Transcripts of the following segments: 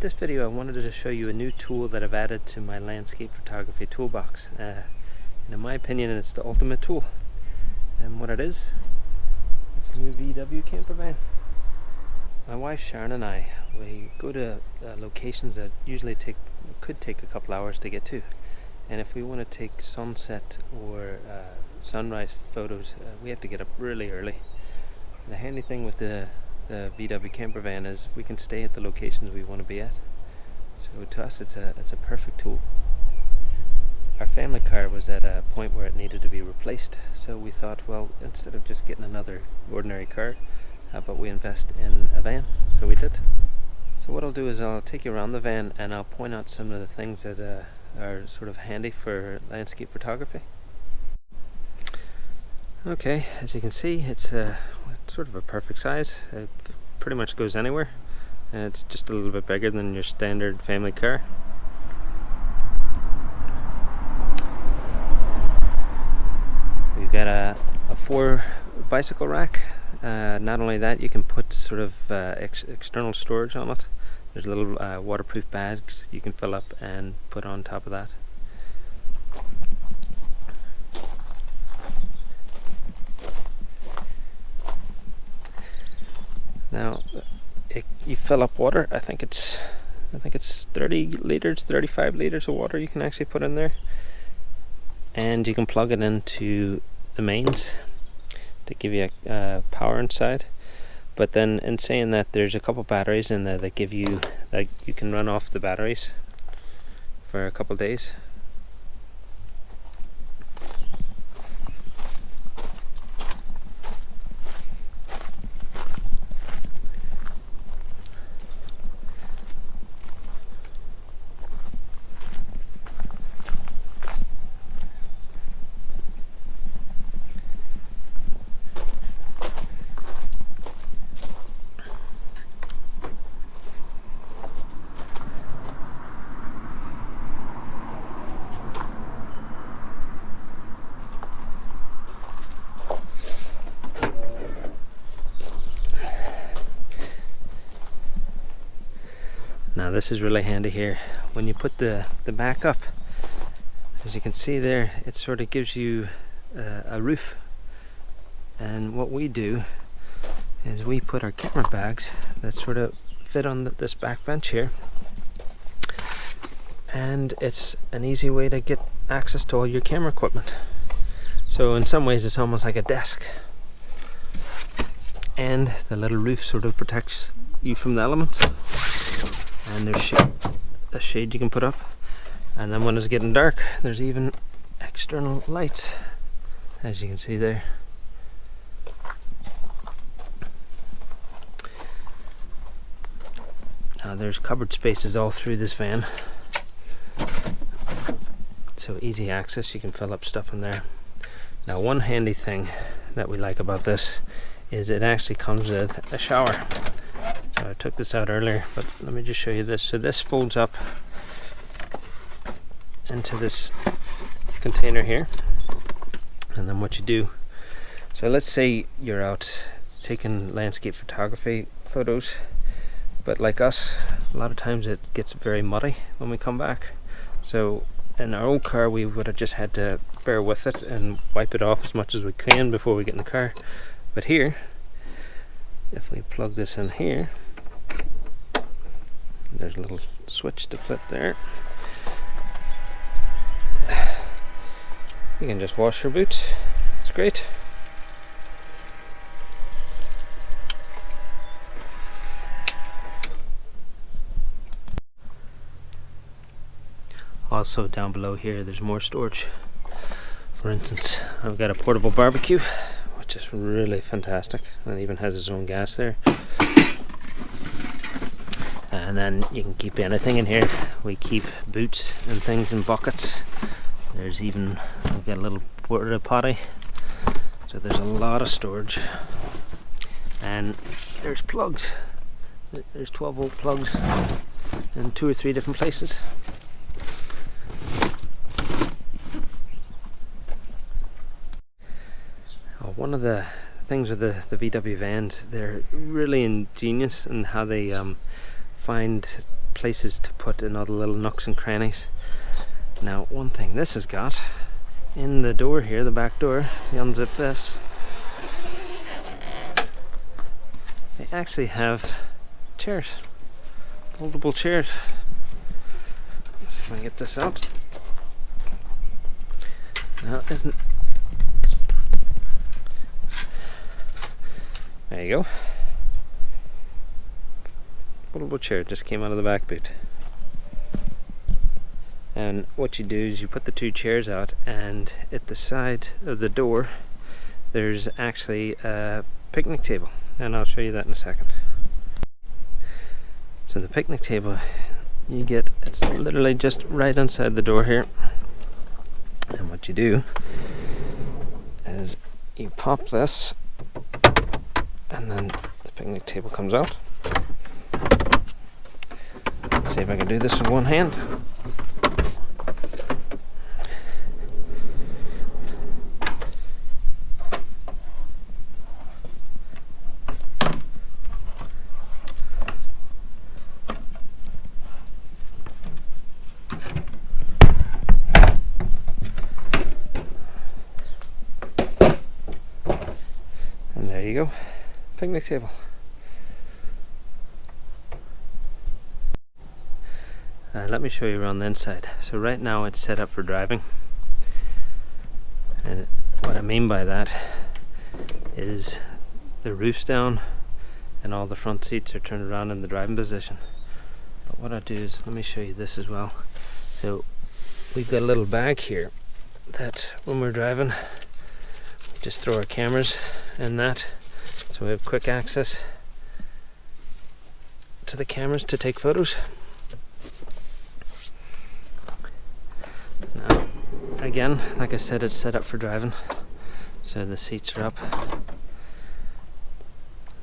In this video I wanted to show you a new tool that I've added to my landscape photography toolbox. And in my opinion it's the ultimate tool. And what it is, it's a new VW Campervan. My wife Sharon and I, we go to locations that usually could take a couple hours to get to. And if we want to take sunset or sunrise photos, we have to get up really early. The handy thing with the VW Campervan is we can stay at the locations we want to be at. So to us it's a perfect tool. Our family car was at a point where it needed to be replaced, so we thought, well, instead of just getting another ordinary car, how about we invest in a van? So we did. So what I'll do is I'll take you around the van and I'll point out some of the things that are sort of handy for landscape photography. Okay, as you can see, it's sort of a perfect size. It pretty much goes anywhere, and it's just a little bit bigger than your standard family car. We've got a 4 bicycle rack. Not only that, you can put sort of external storage on it. There's little waterproof bags you can fill up and put on top of that. Now, you fill up water. I think it's 30 liters, 35 liters of water you can actually put in there, and you can plug it into the mains to give you power inside. But then, in saying that, there's a couple batteries in there that give you, like, you can run off the batteries for a couple days. Now this is really handy here. When you put the back up, as you can see there, it sort of gives you a roof. And what we do is we put our camera bags that sort of fit on this back bench here. And it's an easy way to get access to all your camera equipment. So in some ways it's almost like a desk. And the little roof sort of protects you from the elements. And there's a shade you can put up, and then when it's getting dark there's even external lights, as you can see there. Now there's cupboard spaces all through this van, so easy access. You can fill up stuff in there. Now one handy thing that we like about this is it actually comes with a shower. I took this out earlier, but let me just show you this. So this folds up into this container here, and then what you do, so let's say you're out taking landscape photography photos, but like us, a lot of times it gets very muddy when we come back. So in our old car we would have just had to bear with it and wipe it off as much as we can before we get in the car. But here, if we plug this in here, there's a little switch to flip there. You can just wash your boots. It's great. Also down below here there's more storage. For instance, I've got a portable barbecue, which is really fantastic, and it even has its own gas there. And then you can keep anything in here. We keep boots and things in buckets. There's even, we've got a little porta potty. So there's a lot of storage. And there's plugs. There's 12-volt plugs in 2 or 3 different places. One of the things with the VW vans, they're really ingenious in how they find places to put in all the little nooks and crannies. Now, one thing this has got in the door here, the back door, you unzip this, they actually have chairs, foldable chairs. Let's see if I can get this out. Now, isn't, there you go. Foldable chair just came out of the back boot. And what you do is you put the two chairs out, and at the side of the door there's actually a picnic table, and I'll show you that in a second. So the picnic table you get, it's literally just right inside the door here, and what you do is you pop this, and then the picnic table comes out. Let's see if I can do this with one hand. And there you go, picnic table. Let me show you around the inside. So right now it's set up for driving, and what I mean by that is the roof's down and all the front seats are turned around in the driving position. But what I do is, let me show you this as well. So we've got a little bag here that when we're driving we just throw our cameras in that, so we have quick access to the cameras to take photos. Now, again, like I said, it's set up for driving, so the seats are up.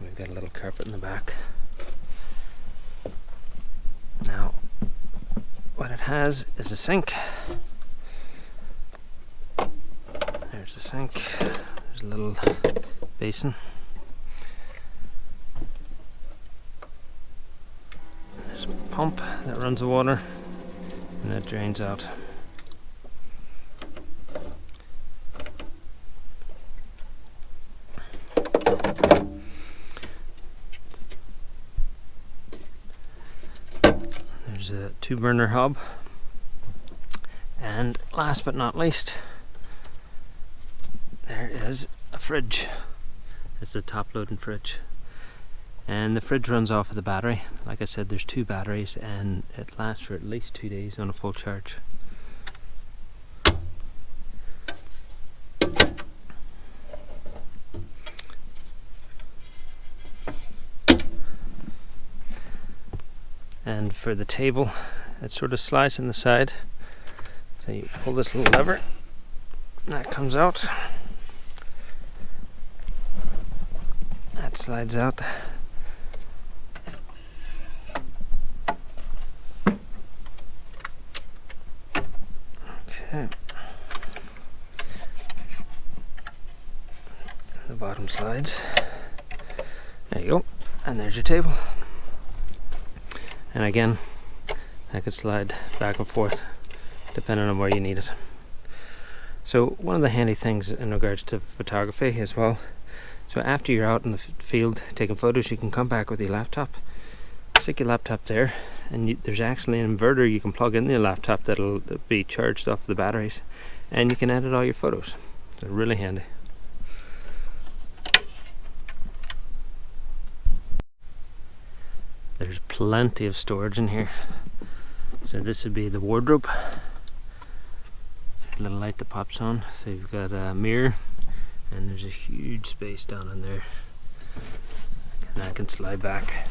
We've got a little carpet in the back. Now, what it has is a sink. There's the sink. There's a little basin. There's a pump that runs the water, and that drains out. There's a 2-burner hob, and last but not least, there is a fridge. It's a top loading fridge, and the fridge runs off of the battery. Like I said, there's 2 batteries, and it lasts for at least 2 days on a full charge. And for the table, it sort of slides in the side. So you pull this little lever, and that comes out. That slides out. Okay. The bottom slides. There you go. And there's your table. And again, that could slide back and forth depending on where you need it. So one of the handy things in regards to photography as well, so after you're out in the field taking photos, you can come back with your laptop, stick your laptop there, and there's actually an inverter you can plug in your laptop that'll be charged off the batteries, and you can edit all your photos. So really handy. There's plenty of storage in here. So this would be the wardrobe. A little light that pops on. So you've got a mirror, and there's a huge space down in there. And that can slide back,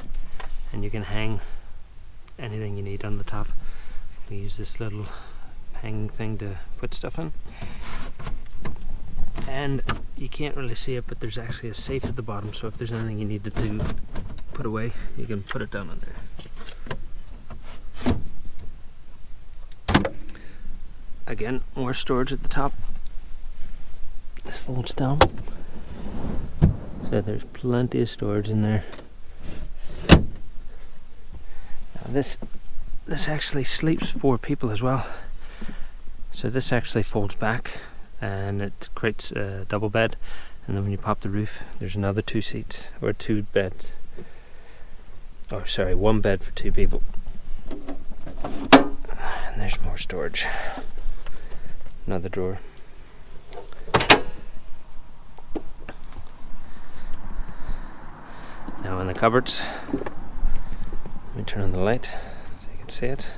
and you can hang anything you need on the top. We use this little hanging thing to put stuff in. And you can't really see it, but there's actually a safe at the bottom, so if there's anything you needed to put away, you can put it down in there. Again, more storage at the top. This folds down, so there's plenty of storage in there. Now this this actually sleeps 4 people as well. So this actually folds back and it creates a double bed, and then when you pop the roof there's another 2 seats, or 2 beds, oh sorry, 1 bed for 2 people. And there's more storage, another drawer. Now in the cupboards, let me turn on the light so you can see it.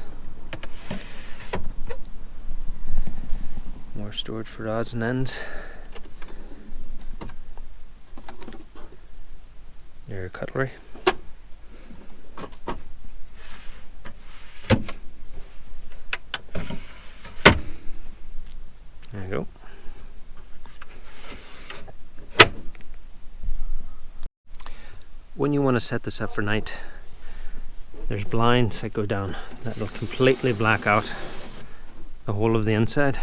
More storage for odds and ends. Your cutlery. There you go. When you want to set this up for night, there's blinds that go down that will completely black out the whole of the inside.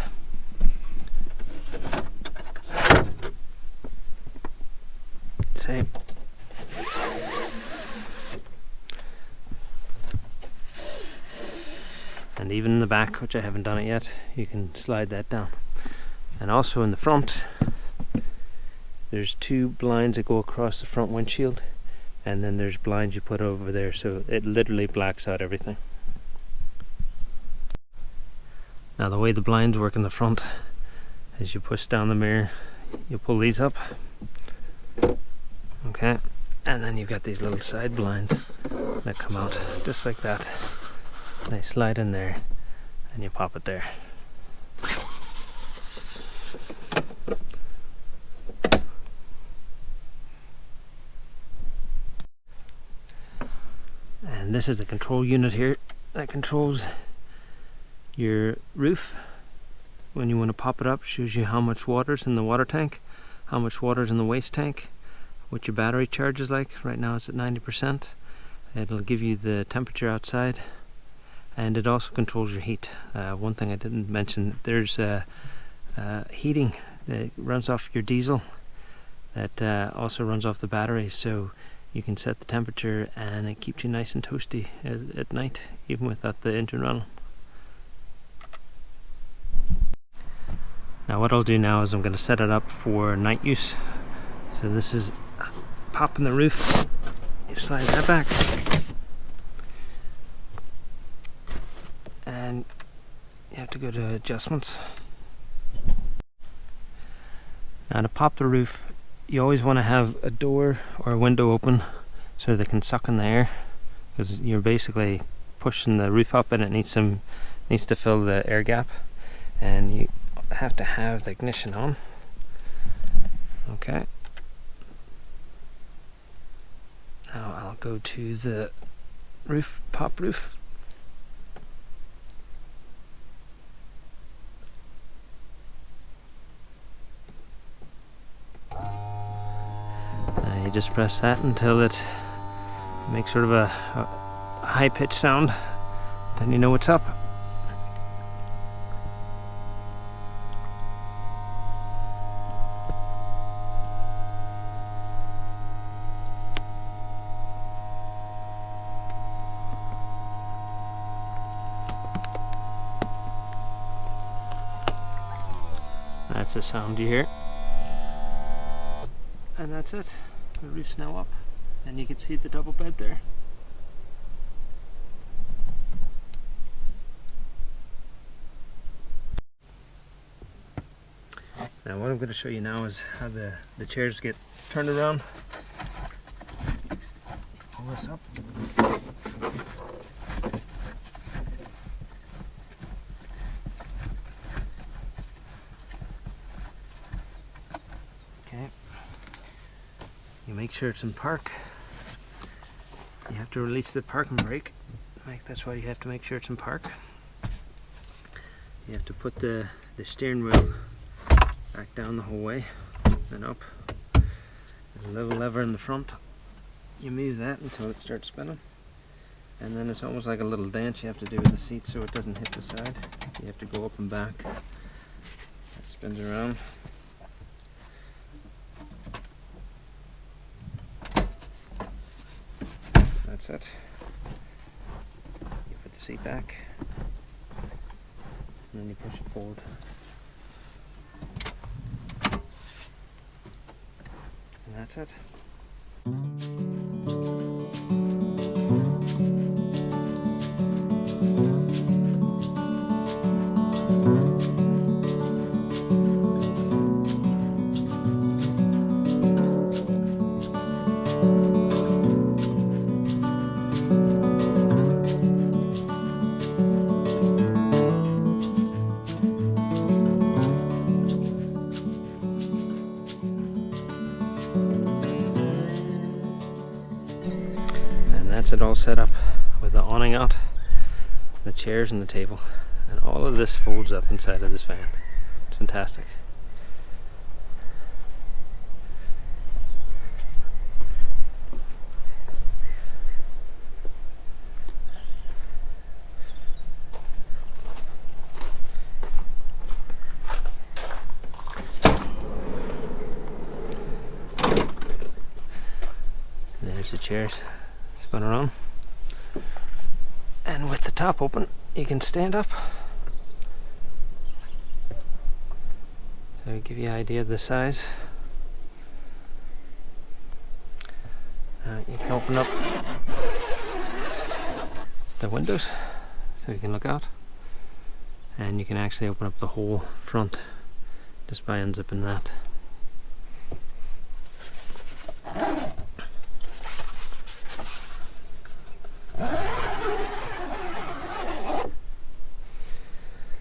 Same. And even in the back, which I haven't done it yet, you can slide that down. And also in the front, there's 2 blinds that go across the front windshield, and then there's blinds you put over there, so it literally blacks out everything. Now the way the blinds work in the front is you push down the mirror, you pull these up, okay, and then you've got these little side blinds that come out just like that. They slide in there and you pop it there. And this is the control unit here that controls your roof. When you want to pop it up, shows you how much water's in the water tank, how much water's in the waste tank, what your battery charge is like. Right now it's at 90%. It'll give you the temperature outside, and it also controls your heat. One thing I didn't mention, there's heating that runs off your diesel that also runs off the battery, so you can set the temperature and it keeps you nice and toasty at night, even without the engine running. Now what I'll do now is I'm going to set it up for night use. So this is popping the roof, you slide that back, and you have to go to adjustments. Now to pop the roof, you always want to have a door or a window open so they can suck in the air, because you're basically pushing the roof up and it needs to fill the air gap, and you have to have the ignition on. Okay. Now I'll go to the roof, pop roof. You just press that until it makes sort of a high-pitched sound, then you know what's up. That's the sound you hear. And that's it. The roof's now up, and you can see the double bed there. Now what I'm going to show you now is how the chairs get turned around. Pull this up. Okay. You make sure it's in park. You have to release the parking brake. That's why you have to make sure it's in park. You have to put the steering wheel back down the whole way and up. There's a little lever in the front. You move that until it starts spinning, and then it's almost like a little dance you have to do with the seat so it doesn't hit the side. You have to go up and back. It spins around. That's it. You put the seat back, and then you push it forward. And that's it. That's it all set up with the awning out, the chairs and the table, and all of this folds up inside of this van. It's fantastic. There's the chairs. Spin around, and with the top open you can stand up, so to give you an idea of the size. You can open up the windows so you can look out, and you can actually open up the whole front just by unzipping that.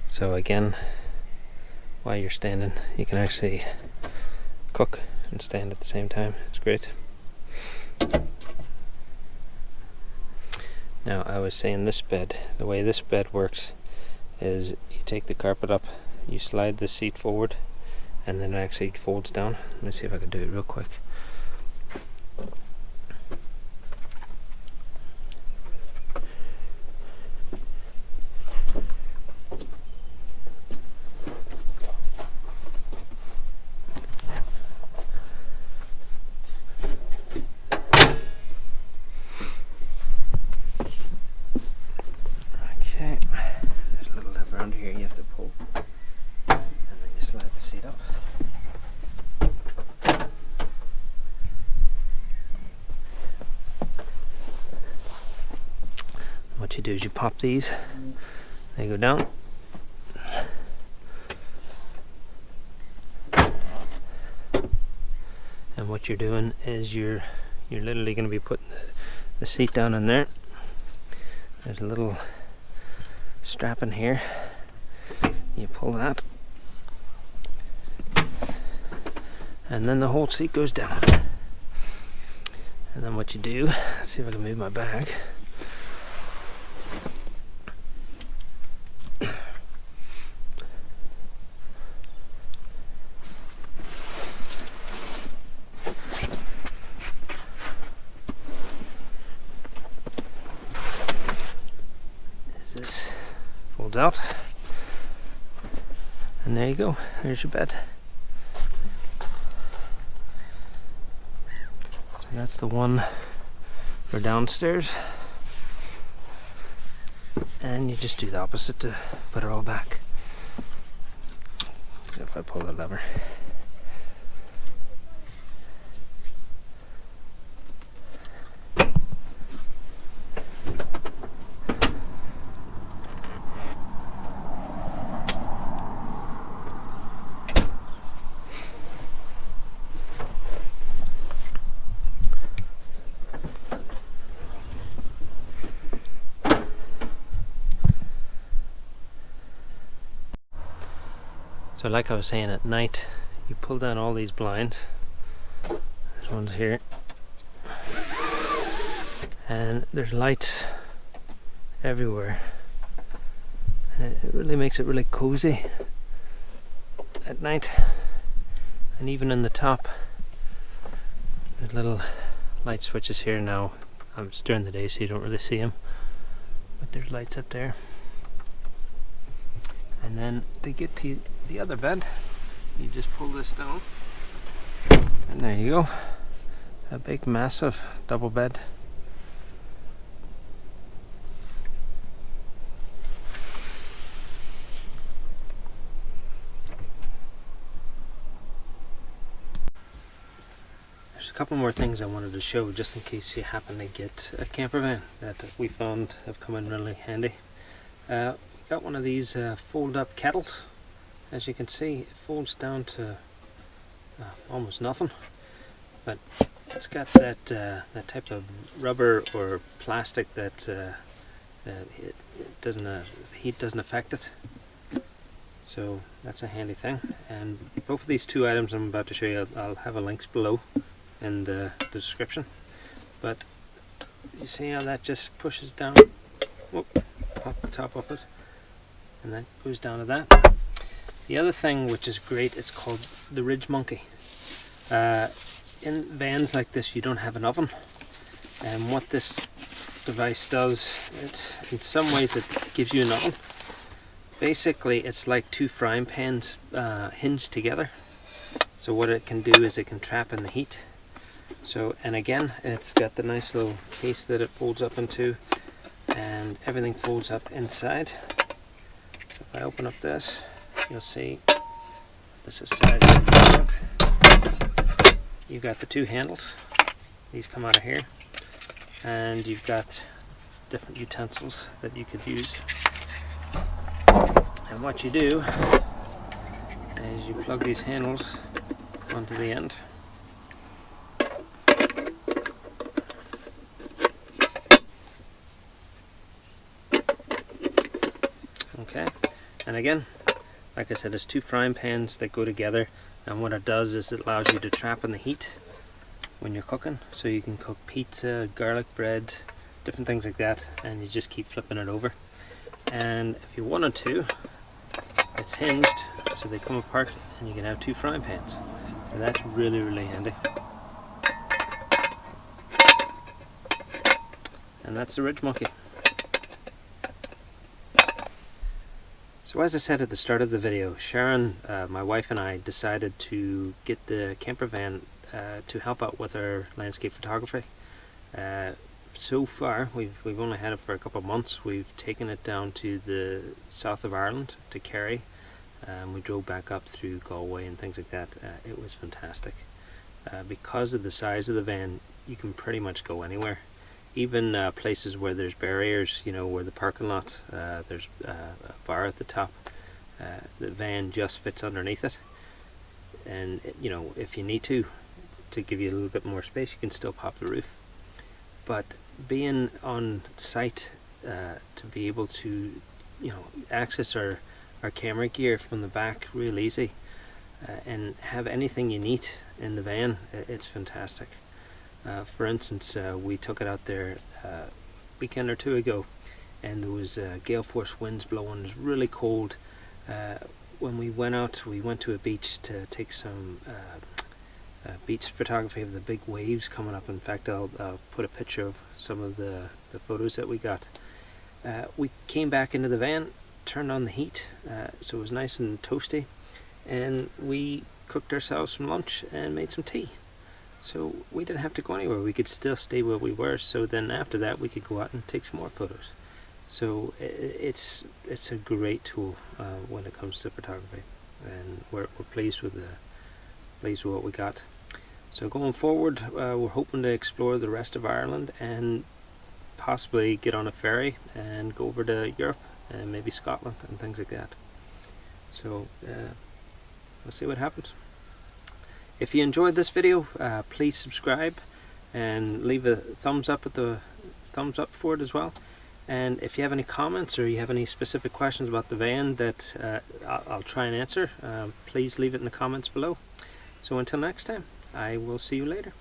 So again, while you're standing, you can actually cook and stand at the same time. It's great. Now, I was saying this bed, the way this bed works is you take the carpet up, you slide the seat forward, and then it actually folds down. Let me see if I can do it real quick. Okay, there's a little lever under here you have to pull, and then you slide the seat up. What you do is you pop these, they go down, and what you're doing is you're literally going to be putting the seat down in there. There's a little strap in here, you pull that, and then the whole seat goes down. And then what you do, let's see if I can move my bag. This folds out, and there you go, there's your bed. So that's the one for downstairs, and you just do the opposite to put it all back. So if I pull the lever, so like I was saying, at night you pull down all these blinds. This one's here, and there's lights everywhere, and it really makes it really cozy at night. And even in the top, there's little light switches here. Now it's during the day so you don't really see them, but there's lights up there. And then to get to the other bed, you just pull this down, and there you go, a big massive double bed. couple more things I wanted to show just in case you happen to get a camper van that we found have come in really handy. We got one of these fold-up kettles. As you can see, it folds down to almost nothing, but it's got that that type of rubber or plastic that it doesn't heat doesn't affect it. So that's a handy thing. And both of these two items I'm about to show you, I'll have a links below in the description. But you see how that just pushes down, whoop, pop the top of it, and that goes down to that. The other thing which is great, it's called the Ridge Monkey. In vans like this you don't have an oven, and what this device does, in some ways it gives you an oven. Basically it's like two frying pans hinged together. So what it can do is it can trap in the heat. So, and again, it's got the nice little case that it folds up into, and everything folds up inside. So if I open up this, you'll see this is the size of the trunk. You've got the two handles. These come out of here, and you've got different utensils that you could use. And what you do is you plug these handles onto the end. Okay, and again, like I said, there's two frying pans that go together, and what it does is it allows you to trap in the heat when you're cooking, so you can cook pizza, garlic bread, different things like that, and you just keep flipping it over. And if you wanted to, it's hinged, so they come apart and you can have two frying pans. So that's really, really handy. And that's the Ridge Monkey. So as I said at the start of the video, Sharon, my wife, and I decided to get the camper van to help out with our landscape photography. So far, we've only had it for a couple of months. We've taken it down to the south of Ireland, to Kerry. We drove back up through Galway and things like that. It was fantastic. Because of the size of the van, you can pretty much go anywhere. Even places where there's barriers, you know, where the parking lot, there's a bar at the top. The van just fits underneath it. And, you know, if you need to give you a little bit more space, you can still pop the roof. But being on site to be able to, you know, access our camera gear from the back real easy, and have anything you need in the van, it's fantastic. For instance, we took it out there a weekend or two ago, and there was gale force winds blowing. It was really cold. When we went out, we went to a beach to take some beach photography of the big waves coming up. In fact, I'll put a picture of some of the photos that we got. We came back into the van, turned on the heat, so it was nice and toasty, and we cooked ourselves some lunch and made some tea. So we didn't have to go anywhere. We could still stay where we were, so then after that we could go out and take some more photos. So it's a great tool when it comes to photography, and we're pleased with what we got. So going forward, we're hoping to explore the rest of Ireland and possibly get on a ferry and go over to Europe and maybe Scotland and things like that. So we'll see what happens. If you enjoyed this video, please subscribe and leave a thumbs up for it as well. And if you have any comments or you have any specific questions about the van that I'll try and answer, please leave it in the comments below. So until next time, I will see you later.